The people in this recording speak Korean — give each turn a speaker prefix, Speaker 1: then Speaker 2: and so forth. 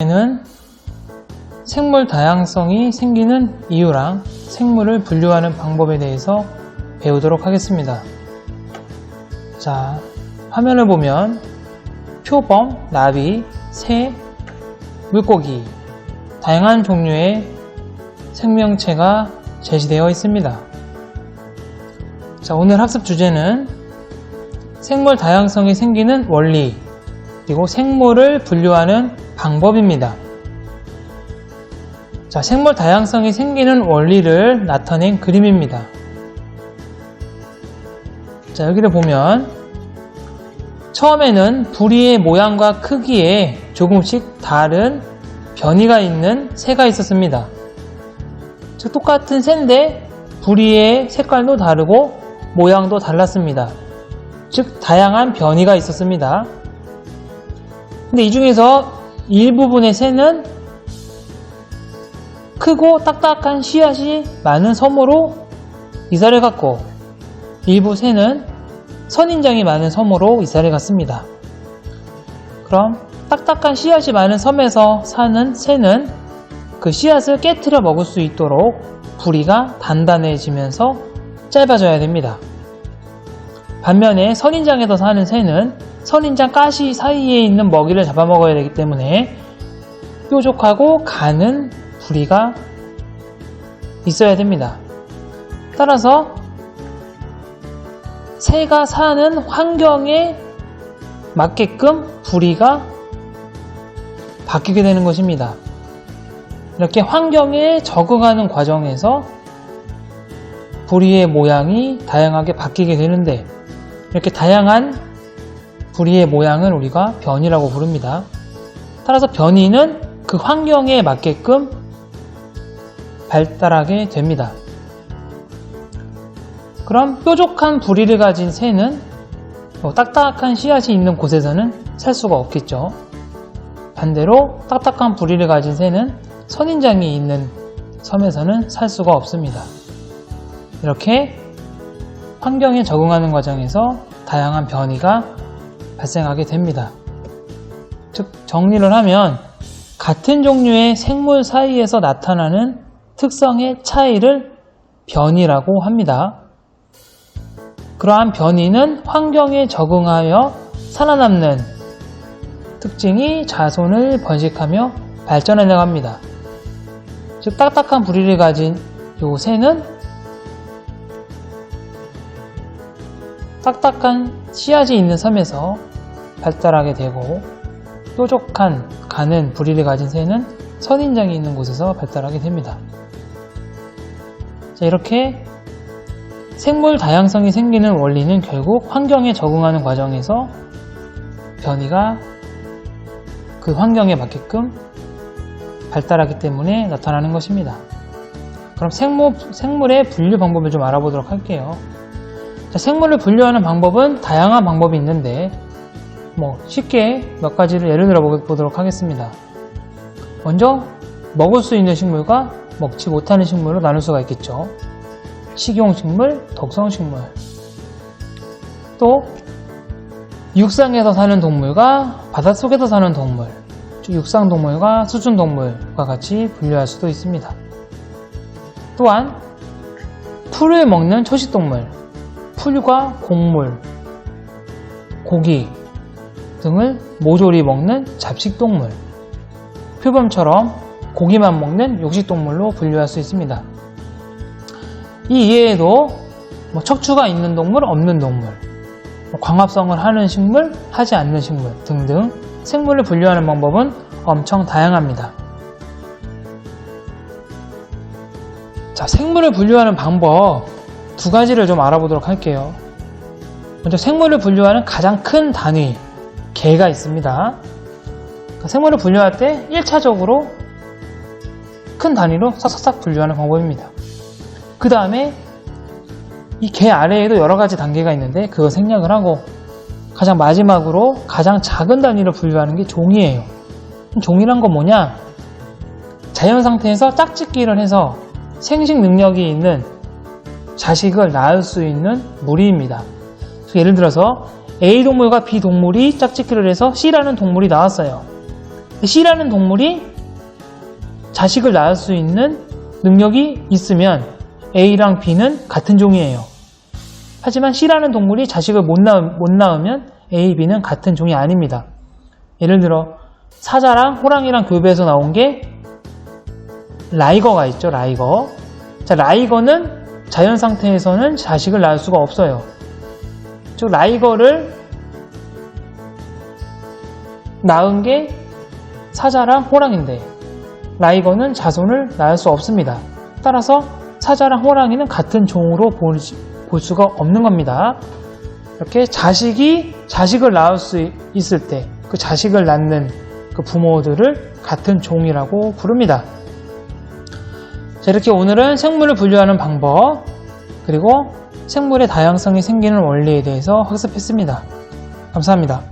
Speaker 1: 는 생물 다양성이 생기는 이유랑 생물을 분류하는 방법에 대해서 배우도록 하겠습니다. 자, 화면을 보면 표범, 나비, 새, 물고기 다양한 종류의 생명체가 제시되어 있습니다. 자, 오늘 학습 주제는 생물 다양성이 생기는 원리 그리고 생물을 분류하는 방법입니다. 자, 생물 다양성이 생기는 원리를 나타낸 그림입니다. 자, 여기를 보면 처음에는 부리의 모양과 크기에 조금씩 다른 변이가 있는 새가 있었습니다. 즉, 똑같은 새인데 부리의 색깔도 다르고 모양도 달랐습니다. 즉, 다양한 변이가 있었습니다. 근데 이 중에서 일부분의 새는 크고 딱딱한 씨앗이 많은 섬으로 이사를 갔고, 일부 새는 선인장이 많은 섬으로 이사를 갔습니다. 그럼 딱딱한 씨앗이 많은 섬에서 사는 새는 그 씨앗을 깨트려 먹을 수 있도록 부리가 단단해지면서 짧아져야 됩니다. 반면에 선인장에서 사는 새는 선인장 가시 사이에 있는 먹이를 잡아먹어야 되기 때문에 뾰족하고 가는 부리가 있어야 됩니다. 따라서 새가 사는 환경에 맞게끔 부리가 바뀌게 되는 것입니다. 이렇게 환경에 적응하는 과정에서 부리의 모양이 다양하게 바뀌게 되는데, 이렇게 다양한 부리의 모양을 우리가 변이라고 부릅니다. 따라서 변이는 그 환경에 맞게끔 발달하게 됩니다. 그럼 뾰족한 부리를 가진 새는 딱딱한 씨앗이 있는 곳에서는 살 수가 없겠죠. 반대로 딱딱한 부리를 가진 새는 선인장이 있는 섬에서는 살 수가 없습니다. 이렇게 환경에 적응하는 과정에서 다양한 변이가 발생하게 됩니다. 즉, 정리를 하면 같은 종류의 생물 사이에서 나타나는 특성의 차이를 변이라고 합니다. 그러한 변이는 환경에 적응하여 살아남는 특징이 자손을 번식하며 발전해 나갑니다. 즉, 딱딱한 부리를 가진 요 새는 딱딱한 씨앗이 있는 섬에서 발달하게 되고, 뾰족한 가는 부리를 가진 새는 선인장이 있는 곳에서 발달하게 됩니다. 자, 이렇게 생물 다양성이 생기는 원리는 결국 환경에 적응하는 과정에서 변이가 그 환경에 맞게끔 발달하기 때문에 나타나는 것입니다. 그럼 생물의 분류 방법을 좀 알아보도록 할게요. 자, 생물을 분류하는 방법은 다양한 방법이 있는데 쉽게 몇 가지를 예를 들어 보도록 하겠습니다. 먼저 먹을 수 있는 식물과 먹지 못하는 식물로 나눌 수가 있겠죠. 식용식물, 독성식물. 또 육상에서 사는 동물과 바닷속에서 사는 동물, 즉 육상동물과 수중동물과 같이 분류할 수도 있습니다. 또한 풀을 먹는 초식동물, 풀과 곡물, 고기 등을 모조리 먹는 잡식동물, 표범처럼 고기만 먹는 육식동물로 분류할 수 있습니다. 이 이외에도 척추가 있는 동물, 없는 동물, 광합성을 하는 식물, 하지 않는 식물 등등 생물을 분류하는 방법은 엄청 다양합니다. 자, 생물을 분류하는 방법 두 가지를 좀 알아보도록 할게요. 먼저 생물을 분류하는 가장 큰 단위, 개가 있습니다. 생물을 분류할 때 1차적으로 큰 단위로 싹싹싹 분류하는 방법입니다. 그 다음에 이 개 아래에도 여러 가지 단계가 있는데 그거 생략을 하고 가장 마지막으로 가장 작은 단위로 분류하는 게 종이에요. 종이란 건 뭐냐? 자연 상태에서 짝짓기를 해서 생식 능력이 있는 자식을 낳을 수 있는 무리입니다. 예를 들어서 A 동물과 B 동물이 짝짓기를 해서 C라는 동물이 나왔어요. C라는 동물이 자식을 낳을 수 있는 능력이 있으면 A랑 B는 같은 종이에요. 하지만 C라는 동물이 자식을 못 낳으면 A, B는 같은 종이 아닙니다. 예를 들어 사자랑 호랑이랑 교배해서 나온 게 라이거가 있죠. 라이거. 자, 라이거는 자연 상태에서는 자식을 낳을 수가 없어요. 즉 라이거를 낳은 게 사자랑 호랑인데 라이거는 자손을 낳을 수 없습니다. 따라서 사자랑 호랑이는 같은 종으로 볼 수가 없는 겁니다. 이렇게 자식을 낳을 수 있을 때 그 자식을 낳는 그 부모들을 같은 종이라고 부릅니다. 자, 이렇게 오늘은 생물을 분류하는 방법 그리고 생물의 다양성이 생기는 원리에 대해서 학습했습니다. 감사합니다.